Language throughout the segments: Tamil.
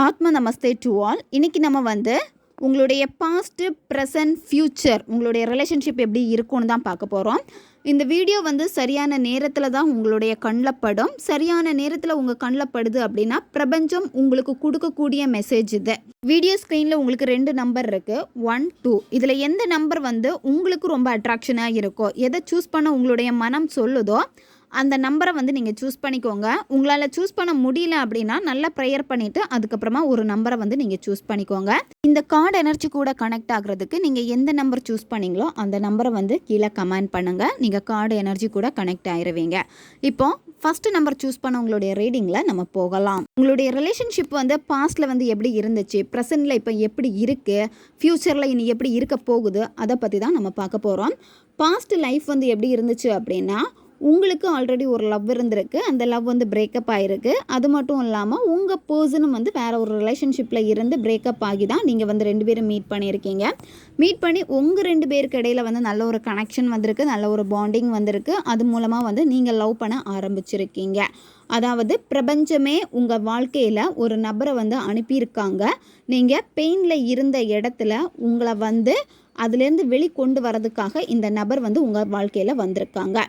ஆத்ம நமஸ்தே டு ஆல். இன்றைக்கி நம்ம வந்து உங்களுடைய பாஸ்ட்டு ப்ரெசன்ட் ஃப்யூச்சர் உங்களுடைய ரிலேஷன்ஷிப் எப்படி இருக்கும்னு தான் பார்க்க போகிறோம். இந்த வீடியோ வந்து சரியான நேரத்தில் தான் உங்களுடைய கண்ணில் படும். சரியான நேரத்தில் உங்கள் கண்ணில் படுது அப்படின்னா பிரபஞ்சம் உங்களுக்கு கொடுக்கக்கூடிய மெசேஜ் இது. வீடியோ ஸ்க்ரீனில் உங்களுக்கு 2 நம்பர் இருக்குது, 1, 2. இதில் எந்த நம்பர் வந்து உங்களுக்கு ரொம்ப அட்ராக்ஷனாக இருக்கோ, எதை சூஸ் பண்ண உங்களுடைய மனம் சொல்லுதோ அந்த நம்பரை வந்து நீங்கள் சூஸ் பண்ணிக்கோங்க. உங்களால் சூஸ் பண்ண முடியல அப்படின்னா நல்லா ப்ரேயர் பண்ணிவிட்டு அதுக்கப்புறமா ஒரு நம்பரை வந்து நீங்கள் சூஸ் பண்ணிக்கோங்க. இந்த கார்டு எனர்ஜி கூட கனெக்ட் ஆகிறதுக்கு நீங்கள் எந்த நம்பர் சூஸ் பண்ணிங்களோ அந்த நம்பரை வந்து கீழே கமெண்ட் பண்ணுங்கள். நீங்கள் கார்டு எனர்ஜி கூட கனெக்ட் ஆகிருவீங்க. இப்போ ஃபஸ்ட்டு நம்பர் சூஸ் பண்ண உங்களுடைய ரீடிங்கில் நம்ம போகலாம். உங்களுடைய ரிலேஷன்ஷிப் வந்து பாஸ்ட்டில் வந்து எப்படி இருந்துச்சு, ப்ரெசென்ட்டில் இப்போ எப்படி இருக்குது, ஃப்யூச்சரில் இனி எப்படி இருக்க போகுது, அதை பற்றி தான் நம்ம பார்க்க போகிறோம். பாஸ்ட் லைஃப் வந்து எப்படி இருந்துச்சு அப்படின்னா, உங்களுக்கு ஆல்ரெடி ஒரு லவ் இருந்திருக்கு, அந்த லவ் வந்து பிரேக்கப் ஆகிருக்கு. அது மட்டும் இல்லாமல் உங்கள் பர்சனும் வந்து வேறு ஒரு ரிலேஷன்ஷிப்பில் இருந்து பிரேக்கப் ஆகி தான் நீங்கள் வந்து 2 பேரும் மீட் பண்ணியிருக்கீங்க. மீட் பண்ணி உங்கள் 2 பேருக்கு இடையில் வந்து நல்ல ஒரு கனெக்ஷன் வந்திருக்கு, நல்ல ஒரு பாண்டிங் வந்திருக்கு. அது மூலமாக வந்து நீங்கள் லவ் பண்ண ஆரம்பிச்சிருக்கீங்க. அதாவது பிரபஞ்சமே உங்கள் வாழ்க்கையில் ஒரு நபரை வந்து அனுப்பியிருக்காங்க. நீங்கள் பெயினில் இருந்த இடத்துல உங்களை வந்து அதுலேருந்து வெளிக்கொண்டு வரதுக்காக இந்த நபர் வந்து உங்கள் வாழ்க்கையில் வந்திருக்காங்க.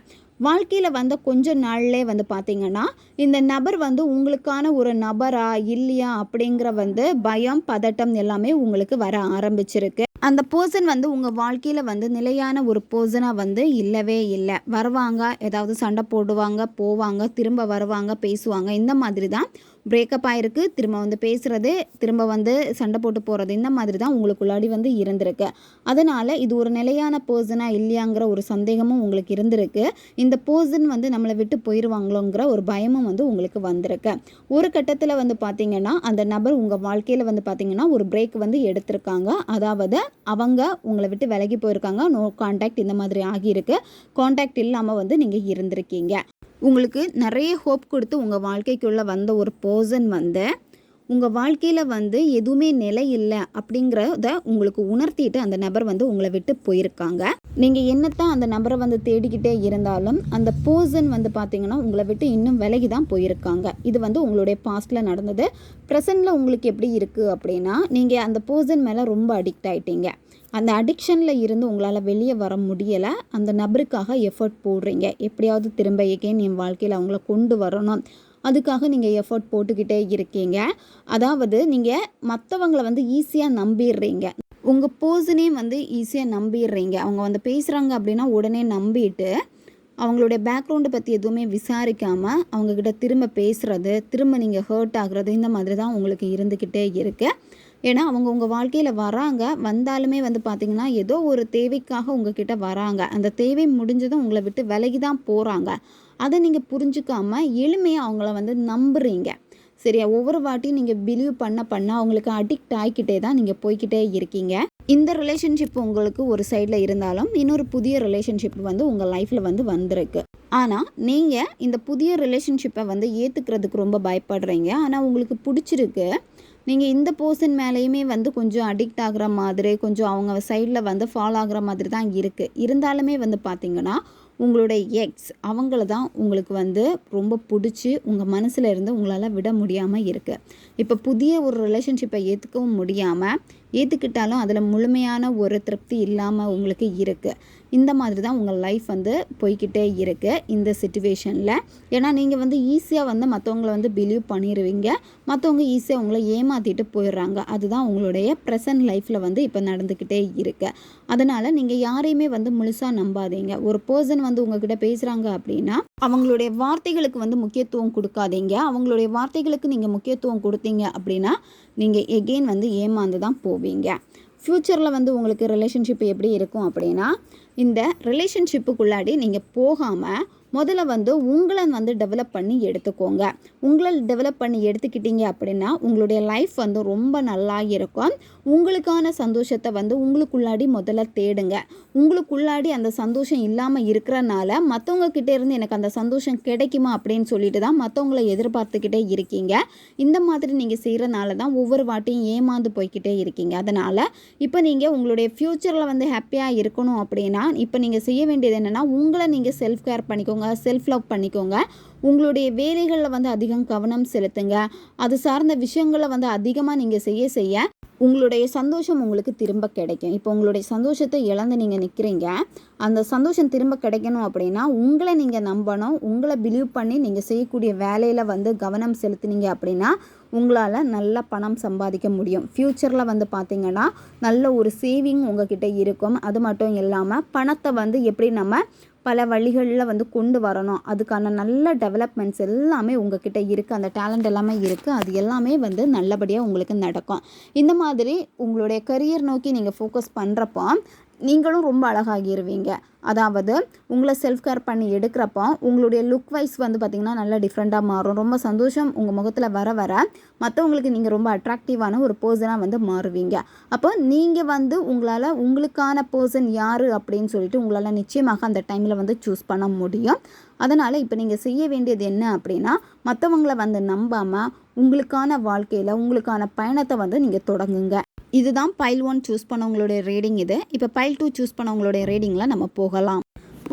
வாழ்க்கையில் வந்த கொஞ்ச நாள்லே வந்து பார்த்திங்கன்னா இந்த நபர் வந்து உங்களுக்கான ஒரு நபரா இல்லையா அப்படிங்கிற வந்து பயம், பதட்டம் எல்லாமே உங்களுக்கு வர ஆரம்பிச்சிருக்கு. அந்த பர்சன் வந்து உங்கள் வாழ்க்கையில் வந்து நிலையான ஒரு பர்சனாக வந்து இல்லவே இல்லை. வருவாங்க, ஏதாவது சண்டை போடுவாங்க, போவாங்க, திரும்ப வருவாங்க, பேசுவாங்க. இந்த மாதிரி தான் பிரேக்கப் ஆகிருக்கு. திரும்ப வந்து பேசுகிறது, திரும்ப வந்து சண்டை போட்டு போகிறது, இந்த மாதிரி தான் உங்களுக்குள்ளாடி வந்து இருந்திருக்கு. அதனால் இது ஒரு நிலையான பர்சனாக இல்லையாங்கிற ஒரு சந்தேகமும் உங்களுக்கு இருந்திருக்கு. இந்த பர்சன் வந்து நம்மளை விட்டு போயிடுவாங்களோங்கிற ஒரு பயமும் வந்து உங்களுக்கு வந்திருக்கு. ஒரு கட்டத்தில் வந்து பார்த்திங்கன்னா அந்த நபர் உங்கள் வாழ்க்கையில் வந்து பார்த்திங்கன்னா ஒரு பிரேக் வந்து எடுத்திருக்காங்க. அதாவது அவங்க உங்களை விட்டு விலகி போயிருக்காங்க. நோ கான்டாக்ட் இந்த மாதிரி ஆகியிருக்கு. கான்டாக்ட் இல்லாமல் வந்து நீங்கள் இருந்திருக்கீங்க. உங்களுக்கு நிறைய ஹோப் கொடுத்து உங்கள் வாழ்க்கைக்குள்ளே வந்த ஒரு பர்சன் வந்து உங்கள் வாழ்க்கையில் வந்து எதுவுமே நிலை இல்லை அப்படிங்கிறத உங்களுக்கு உணர்த்திட்டு அந்த நபர் வந்து உங்களை விட்டு போயிருக்காங்க. நீங்கள் என்னத்தான் அந்த நபரை வந்து தேடிக்கிட்டே இருந்தாலும் அந்த பர்சன் வந்து பார்த்திங்கன்னா உங்களை விட்டு இன்னும் விலகி தான் போயிருக்காங்க. இது வந்து உங்களுடைய பாஸ்ட்டில் நடந்தது. ப்ரெசென்ட்டில் உங்களுக்கு எப்படி இருக்குது அப்படின்னா, நீங்கள் அந்த பர்சன் மேலே ரொம்ப அடிக்ட் ஆகிட்டீங்க. அந்த அடிக்ஷனில் இருந்து உங்களால் வெளியே வர முடியலை. அந்த நபருக்காக எஃபர்ட் போடுறீங்க. எப்படியாவது திரும்ப எகெயின் என் வாழ்க்கையில் அவங்கள கொண்டு வரணும், அதுக்காக நீங்கள் எஃபர்ட் போட்டுக்கிட்டே இருக்கீங்க. அதாவது நீங்கள் மற்றவங்களை வந்து ஈஸியாக நம்பிடுறீங்க. உங்கள் பர்சனே வந்து ஈஸியாக நம்பிடுறீங்க. அவங்க வந்து பேசுகிறாங்க அப்படின்னா உடனே நம்பிட்டு அவங்களுடைய பேக்ரவுண்டை பற்றி எதுவுமே விசாரிக்காமல் அவங்கக்கிட்ட திரும்ப பேசுகிறது, திரும்ப நீங்கள் ஹர்ட் ஆகுறது, இந்த மாதிரி தான் உங்களுக்கு இருந்துக்கிட்டே இருக்குது. ஏன்னா அவங்க உங்கள் வாழ்க்கையில் வராங்க, வந்தாலுமே வந்து பார்த்திங்கன்னா ஏதோ ஒரு தேவைக்காக உங்ககிட்ட வராங்க. அந்த தேவை முடிஞ்சதும் உங்களை விட்டு விலகி தான் போகிறாங்க. அதை நீங்கள் புரிஞ்சுக்காமல் எளிமையாக அவங்கள வந்து நம்புறீங்க. சரியா? ஒவ்வொரு வாட்டியும் நீங்கள் பிலீவ் பண்ண அவங்களுக்கு அடிக்ட் ஆகிக்கிட்டே தான் நீங்கள் போய்கிட்டே இருக்கீங்க. இந்த ரிலேஷன்ஷிப் உங்களுக்கு ஒரு சைடில் இருந்தாலும் இன்னொரு புதிய ரிலேஷன்ஷிப் வந்து உங்கள் லைஃப்பில் வந்து வந்திருக்கு. ஆனால் நீங்கள் இந்த புதிய ரிலேஷன்ஷிப்பை வந்து ஏற்றுக்கிறதுக்கு ரொம்ப பயப்படுறீங்க. ஆனால் உங்களுக்கு பிடிச்சிருக்கு. நீங்கள் இந்த பர்சன் மேலேயுமே வந்து கொஞ்சம் அடிக்ட் ஆகிற மாதிரி, கொஞ்சம் அவங்க சைடில் வந்து ஃபாலோ ஆகிற மாதிரி தான் இருக்குது. இருந்தாலுமே வந்து பார்த்திங்கன்னா உங்களுடைய எக்ஸ் அவங்கள தான் உங்களுக்கு வந்து ரொம்ப பிடிச்சி உங்கள் மனசில் இருந்து உங்களால் விட முடியாமல் இருக்குது. இப்போ புதிய ஒரு ரிலேஷன்ஷிப்பை ஏற்றுக்கவும் முடியாமல், ஏற்றுக்கிட்டாலும் அதில் முழுமையான ஒரு திருப்தி இல்லாமல் உங்களுக்கு இருக்குது. இந்த மாதிரி தான் உங்கள் லைஃப் வந்து போய்கிட்டே இருக்குது இந்த சிச்சுவேஷனில். ஏன்னா நீங்கள் வந்து ஈஸியாக வந்து மற்றவங்கள வந்து பிலீவ் பண்ணிடுவீங்க. மற்றவங்க ஈஸியாக உங்களை ஏமாற்றிட்டு போயிடுறாங்க. அதுதான் உங்களுடைய ப்ரெசன்ட் லைஃப்பில் வந்து இப்போ நடந்துக்கிட்டே இருக்குது. அதனால் நீங்கள் யாரையுமே வந்து முழுசாக நம்பாதீங்க. ஒரு பர்சன் வந்து உங்ககிட்ட பேசுகிறாங்க அப்படின்னா அவங்களுடைய வார்த்தைகளுக்கு வந்து முக்கியத்துவம் கொடுக்காதீங்க. அவங்களுடைய வார்த்தைகளுக்கு நீங்கள் முக்கியத்துவம் கொடுத்தீங்க அப்படின்னா நீங்கள் எகெயின் வந்து ஏமாந்து தான் போவீங்க. ஃப்யூச்சரில் வந்து உங்களுக்கு ரிலேஷன்ஷிப் எப்படி இருக்கும் அப்படின்னா, இந்த ரிலேஷன்ஷிப்புக்குள்ளாடி நீங்கள் போகாமல் முதல்ல வந்து உங்களை வந்து டெவலப் பண்ணி எடுத்துக்கோங்க. உங்களை டெவலப் பண்ணி எடுத்துக்கிட்டீங்க அப்படின்னா உங்களுடைய லைஃப் வந்து ரொம்ப நல்லா இருக்கும். உங்களுக்கான சந்தோஷத்தை வந்து உங்களுக்குள்ளாடி முதல்ல தேடுங்க. உங்களுக்குள்ளாடி அந்த சந்தோஷம் இல்லாமல் இருக்கிறனால மற்றவங்க கிட்டே இருந்து எனக்கு அந்த சந்தோஷம் கிடைக்குமா அப்படின்னு சொல்லிட்டு தான் மற்றவங்கள எதிர்பார்த்துக்கிட்டே இருக்கீங்க. இந்த மாதிரி நீங்கள் செய்கிறனால தான் ஒவ்வொரு வாட்டியும் ஏமாந்து போய்கிட்டே இருக்கீங்க. அதனால் இப்போ நீங்கள் உங்களுடைய ஃப்யூச்சரில் வந்து ஹாப்பியாக இருக்கணும் அப்படின்னா இப்போ நீங்கள் செய்ய வேண்டியது என்னென்னா, உங்களை நீங்கள் செல்ஃப் கேர் பண்ணிக்கோங்க. பண்ணிக்கோங்க, செல்ஃப் லவ் பண்ணிக்கோங்க. உங்களுடைய வேலைகளில் வந்து அதிகம் கவனம் செலுத்துங்க. அது சார்ந்த விஷயங்களை வந்து அதிகமாக நீங்கள் செய்ய உங்களுடைய சந்தோஷம் உங்களுக்கு திரும்ப கிடைக்கும். இப்போ உங்களுடைய சந்தோஷத்தை இழந்து நீங்கள் நிற்கிறீங்க. அந்த சந்தோஷம் திரும்ப கிடைக்கணும் அப்படின்னா உங்களை நீங்கள் நம்பணும். உங்களை பிலீவ் பண்ணி நீங்கள் செய்யக்கூடிய வேலையில் வந்து கவனம் செலுத்துனீங்க அப்படின்னா உங்களால் நல்ல பணம் சம்பாதிக்க முடியும். ஃப்யூச்சரில் வந்து பார்த்திங்கன்னா நல்ல ஒரு சேவிங் உங்ககிட்ட இருக்கும். அது மட்டும் இல்லாமல் பணத்தை வந்து எப்படி நம்ம பல வழிகளில் வந்து கொண்டு வரணும், அதுக்கான நல்ல டெவலப்மெண்ட்ஸ் எல்லாமே உங்ககிட்ட இருக்குது. அந்த டேலண்ட் எல்லாமே இருக்குது. அது எல்லாமே வந்து நல்லபடியாக உங்களுக்கு நடக்கும். இந்த மாதிரி உங்களுடைய கரியர் நோக்கி நீங்கள் ஃபோக்கஸ் பண்ணுறப்போ நீங்களும் ரொம்ப அழகாகிடுவீங்க. அதாவது உங்களை செல்ஃப் கேர் பண்ணி எடுக்கிறப்போ உங்களுடைய லுக் வைஸ் வந்து பார்த்திங்கன்னா நல்லா டிஃப்ரெண்ட்டாக மாறும். ரொம்ப சந்தோஷம் உங்கள் முகத்தில் வர மற்றவங்களுக்கு நீங்கள் ரொம்ப அட்ராக்டிவான ஒரு பர்சனாக வந்து மாறுவீங்க. அப்போ நீங்கள் வந்து உங்களால் உங்களுக்கான பர்சன் யார் அப்படின்னு சொல்லிட்டு உங்களால் நிச்சயமாக அந்த டைமில் வந்து சூஸ் பண்ண முடியும். அதனால் இப்போ நீங்கள் செய்ய வேண்டியது என்ன அப்படின்னா மற்றவங்கள வந்து நம்பாமல் உங்களுக்கான வாழ்க்கையில் உங்களுக்கான பயணத்தை வந்து நீங்கள் தொடங்குங்க. இதுதான் பைல் 1 சூஸ் பண்ணவங்களுடைய ரீடிங் இது. இப்போ பைல் 2 சூஸ் பண்ணவங்களுடைய ரீடிங்கில் நம்ம போகலாம்.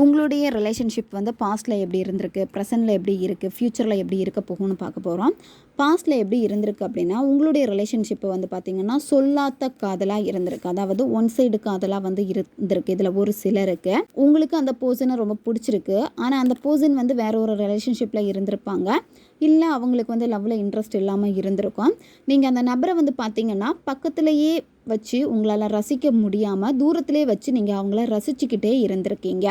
உங்களுடைய ரிலேஷன்ஷிப் வந்து பாஸ்ட்டில் எப்படி இருந்திருக்கு, ப்ரெசென்ட்டில் எப்படி இருக்குது, ஃப்யூச்சரில் எப்படி இருக்க போகும்னு பார்க்க போகிறோம். பாஸ்ட்டில் எப்படி இருந்திருக்கு அப்படின்னா உங்களுடைய ரிலேஷன்ஷிப்பை வந்து பார்த்திங்கன்னா சொல்லாத காதலாக இருந்திருக்கு. அதாவது ஒன் சைடு காதலாக வந்து இருந்திருக்கு. இதில் ஒரு சிலருக்கு உங்களுக்கு அந்த பர்சனை ரொம்ப பிடிச்சிருக்கு. ஆனால் அந்த பர்சன் வந்து வேற ஒரு ரிலேஷன்ஷிப்பில் இருந்திருப்பாங்க. இல்லை அவங்களுக்கு வந்து லவ்வில் இன்ட்ரெஸ்ட் இல்லாமல் இருந்திருக்கும். நீங்கள் அந்த நபரை வந்து பார்த்திங்கன்னா பக்கத்துலேயே வச்சு உங்களால் ரசிக்க முடியாமல் தூரத்திலே வச்சு நீங்கள் அவங்கள ரசிச்சுக்கிட்டே இருந்திருக்கீங்க.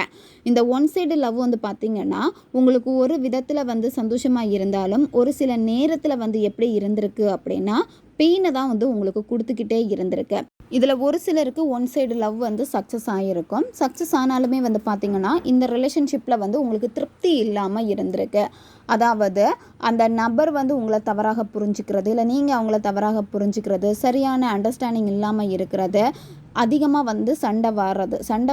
இந்த ஒன் சைடு லவ் வந்து பார்த்திங்கன்னா உங்களுக்கு ஒரு விதத்தில் வந்து சந்தோஷமாக இருந்தாலும் ஒரு சில நேரத்தில் வந்து எப்படி இருந்திருக்கு அப்படின்னா பெயினை தான் வந்து உங்களுக்கு கொடுத்துக்கிட்டே இருந்திருக்கு. இதில் ஒரு சிலருக்கு ஒன் சைடு லவ் வந்து சக்ஸஸ் ஆகிருக்கும். சக்ஸஸ் ஆனாலுமே வந்து பார்த்திங்கன்னா இந்த ரிலேஷன்ஷிப்பில் வந்து உங்களுக்கு திருப்தி இல்லாமல் இருந்திருக்கு. அதாவது அந்த நபர் வந்து உங்களை தவறாக புரிஞ்சுக்கிறது, இல்லை நீங்கள் அவங்கள தவறாக புரிஞ்சுக்கிறது, சரியான அண்டர்ஸ்டாண்டிங் இல்லாமல் இருக்கிறது, அதிகமாக வந்து சண்டை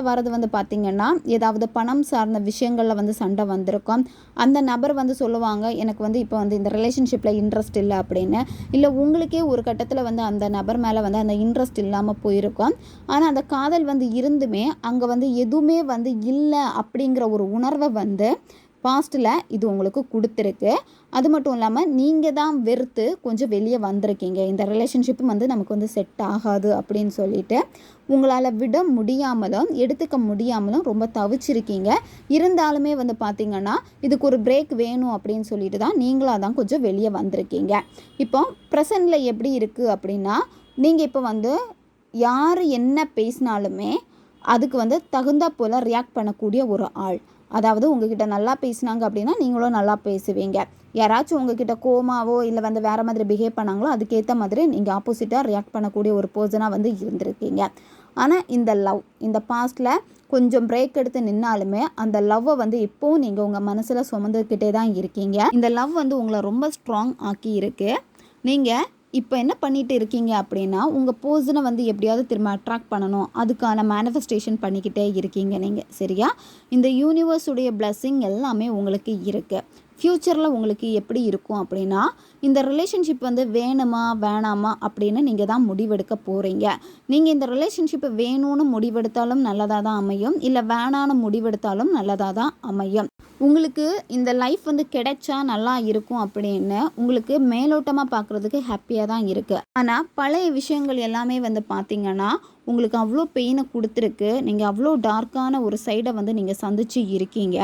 வர்றது வந்து பார்த்திங்கன்னா ஏதாவது பணம் சார்ந்த விஷயங்களில் வந்து சண்டை வந்திருக்கும். அந்த நபர் வந்து சொல்லுவாங்க எனக்கு வந்து இப்போ வந்து இந்த ரிலேஷன்ஷிப்பில் இன்ட்ரெஸ்ட் இல்லை அப்படின்னு. இல்லை உங்களுக்கே ஒரு கட்டத்தில் வந்து அந்த நபர் மேலே வந்து அந்த இன்ட்ரெஸ்ட் இல்லாமல் போயிருக்கும். ஆனால் அந்த காதல் வந்து இருந்துமே அங்கே வந்து எதுவுமே வந்து இல்லை அப்படிங்கிற ஒரு உணர்வை வந்து பாஸ்ட்டில் இது உங்களுக்கு கொடுத்துருக்கு. அது மட்டும் இல்லாமல் நீங்கள் தான் வெறுத்து கொஞ்சம் வெளியே வந்திருக்கீங்க. இந்த ரிலேஷன்ஷிப்பும் வந்து நமக்கு வந்து செட் ஆகாது அப்படின்னு சொல்லிட்டு உங்களால் விட முடியாமலும் எடுத்துக்க முடியாமலும் ரொம்ப தவிச்சிருக்கீங்க. இருந்தாலுமே வந்து பார்த்திங்கன்னா இதுக்கு ஒரு பிரேக் வேணும் அப்படின்னு சொல்லிட்டு தான் நீங்களாக தான் கொஞ்சம் வெளியே வந்திருக்கீங்க. இப்போ ப்ரெசென்ட்டில் எப்படி இருக்குது அப்படின்னா நீங்கள் இப்போ வந்து யார் என்ன பேசினாலுமே அதுக்கு வந்து தகுந்தா போல் ரியாக்ட் பண்ணக்கூடிய ஒரு ஆள். அதாவது உங்ககிட்ட நல்லா பேசினாங்க அப்படின்னா நீங்களும் நல்லா பேசுவீங்க. யாராச்சும் உங்ககிட்ட கோமாவோ இல்லை வந்து வேறு மாதிரி பிஹேவ் பண்ணாங்களோ அதுக்கேற்ற மாதிரி நீங்கள் ஆப்போசிட்டாக ரியாக்ட் பண்ணக்கூடிய ஒரு பர்சனாக வந்து இருந்திருக்கீங்க. ஆனால் இந்த பாஸ்ட்டில் கொஞ்சம் பிரேக் எடுத்து நின்னாலுமே அந்த லவ்வை வந்து இப்போவும் நீங்கள் உங்கள் மனசில் சுமந்துக்கிட்டே தான் இருக்கீங்க. இந்த லவ் வந்து உங்களை ரொம்ப ஸ்ட்ராங் ஆக்கி இருக்கு. நீங்கள் இப்போ என்ன பண்ணிட்டு இருக்கீங்க அப்படின்னா உங்கள் பர்சனை வந்து எப்படியாவது திரும்ப அட்ராக்ட் பண்ணணும், அதுக்கான மேனிஃபெஸ்டேஷன் பண்ணிக்கிட்டே இருக்கீங்க நீங்கள். சரியா? இந்த யூனிவர்ஸுடைய பிளஸ்ஸிங் எல்லாமே உங்களுக்கு இருக்குது. ஃப்யூச்சரில் உங்களுக்கு எப்படி இருக்கும் அப்படின்னா இந்த ரிலேஷன்ஷிப் வந்து வேணுமா வேணாமா அப்படின்னு நீங்கள் தான் முடிவெடுக்க போகிறீங்க. நீங்கள் இந்த ரிலேஷன்ஷிப்பு வேணும்னு முடிவெடுத்தாலும் நல்லதாக தான் அமையும், இல்லை வேணான்னு முடிவெடுத்தாலும் நல்லதாக தான் அமையும். உங்களுக்கு இந்த லைஃப் வந்து கிடைச்சா நல்லா இருக்கும் அப்படின்னு உங்களுக்கு மேலோட்டமாக பார்க்குறதுக்கு ஹாப்பியாக தான் இருக்குது. ஆனால் பழைய விஷயங்கள் எல்லாமே வந்து பார்த்திங்கன்னா உங்களுக்கு அவ்வளோ பெயினை கொடுத்துருக்கு. நீங்கள் அவ்வளோ டார்க்கான ஒரு சைடை வந்து நீங்கள் சந்திச்சு இருக்கீங்க.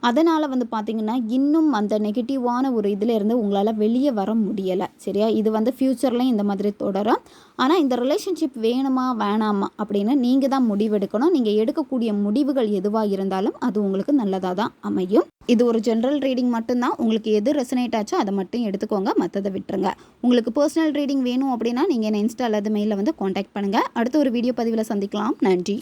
அதனால் வந்து பார்த்திங்கன்னா இன்னும் அந்த நெகட்டிவான ஒரு இதில் இருந்து உங்களால் வெளியே வர முடியலை. சரியா? இது வந்து ஃப்யூச்சர்லேயும் இந்த மாதிரி தொடரும். ஆனால் இந்த ரிலேஷன்ஷிப் வேணுமா வேணாமா அப்படின்னு நீங்கள் தான் முடிவெடுக்கணும். நீங்கள் எடுக்கக்கூடிய முடிவுகள் எதுவாக இருந்தாலும் அது உங்களுக்கு நல்லதாக தான் அமையும். இது ஒரு ஜென்ரல் ரீடிங் மட்டும்தான். உங்களுக்கு எது ரெசனேட் ஆச்சோ அதை மட்டும் எடுத்துக்கோங்க, மற்றதை விட்டுருங்க. உங்களுக்கு பர்சனல் ரீடிங் வேணும் அப்படின்னா நீங்கள் என்ன இன்ஸ்டா அல்லது மெயிலில் வந்து காண்டாக்ட் பண்ணுங்கள். அடுத்த ஒரு வீடியோ பதிவில் சந்திக்கலாம். நன்றி.